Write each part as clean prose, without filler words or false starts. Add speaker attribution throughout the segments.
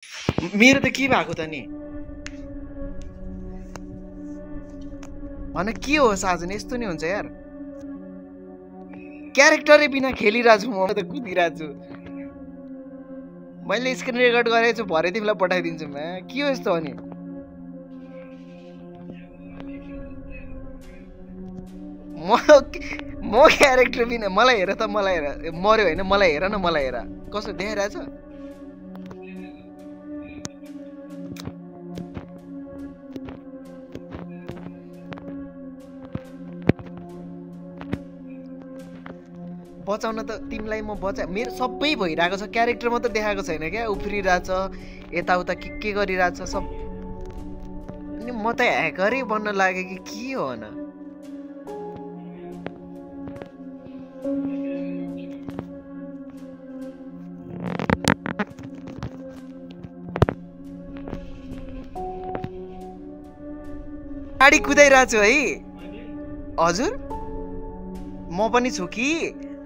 Speaker 1: मेरो त के भएको त नि भन के हो साजन यस्तो नि हुन्छ यार क्यारेक्टरै बिना खेलिरहेको छु म त कुदिरहेको छु मैले स्क्रिन रेकर्ड गरेको छु भरे तिमीलाई पठाइदिन्छु म के हो यस्तो अनि म क्यारेक्टर बिना मलाई हेर त मलाई हेर मर्यो होइन मलाई हेर न मलाई हेर कस्तो देखाइरहेछ बचाउन त तिमीलाई म बचा मेरो सबै भइरहेको छ क्यारेक्टर मात्रै देखाएको छैन क्या उफ्रिरहेछ यताउता के गरिरहेछ सब अनि म त ह्याकरै बन्न लाग्यो कि के हो न गाडी कुदाइरहेको छु है हजुर म पनि छु कि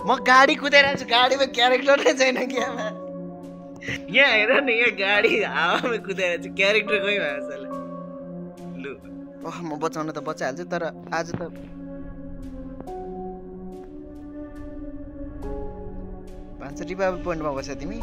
Speaker 1: म गाडी कुदाइरहेको छु गाडीमा क्यारेक्टर नै छैन कि यहाँ हेर न यहाँ गाडी हावामा कुदाइरहेको छु क्यारेक्टर कोही भएको छ लु म बचाउन त बचाइहाल्छु तर आज त भान्सा रिभाइभल पोइन्टमा बस्छ तिमी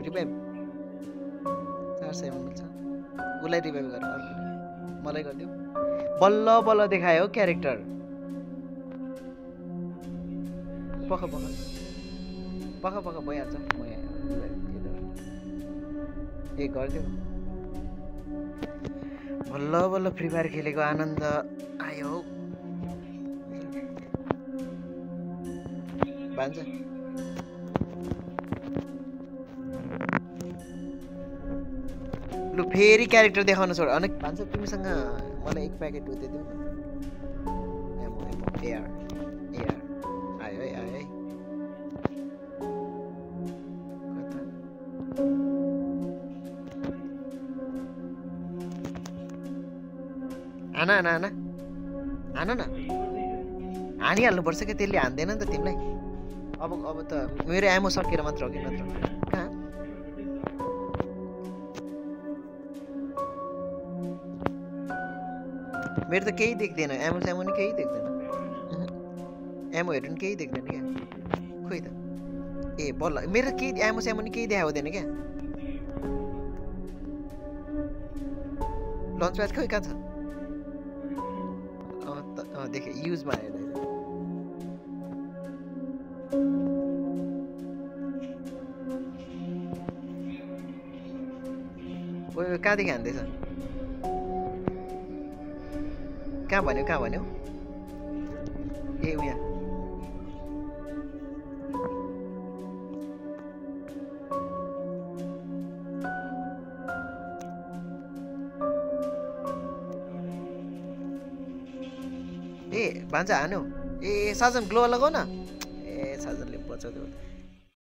Speaker 1: रिभाइभ 400 मिल्छ उसलाई रिभाइभ गर मलाई गरिदिऊ बल्ल बल्ल देखायो क्यारेक्टर पख भइहाल्छ म ए गरिदिऊ बल्ल बल्ल फ्री फायर खेलेको आनन्द आयो भान्जा लु फेरि क्यारेक्टर देखाउन छोड अनि भन्छ तिमीसँग मलाई एक प्याकेट उयो दिऊ न एआर आयो है आना न हानिहाल्नुपर्छ क्या त्यसले हान्दैन नि त तिमीलाई अब त मेरो एमो सकेर मात्र हो कि नत्र कहाँ मेरो त केही देख्दैन एमो नि केही देख्दैन एमोहरू नि केही देख्दैन क्या खोइ त ए बल्ल मेरो केही एमो नि केही देखाउँदैन क्या लन्च प्याड खोइ कहाँ छ देखेँ युजमा आएर कहाँदेखि हान्दैछ कहाँ भन्यो ए उया ए भान्जा हान्यो ए साजन ग्लो लगाउ न ए साजनले बचाउँदै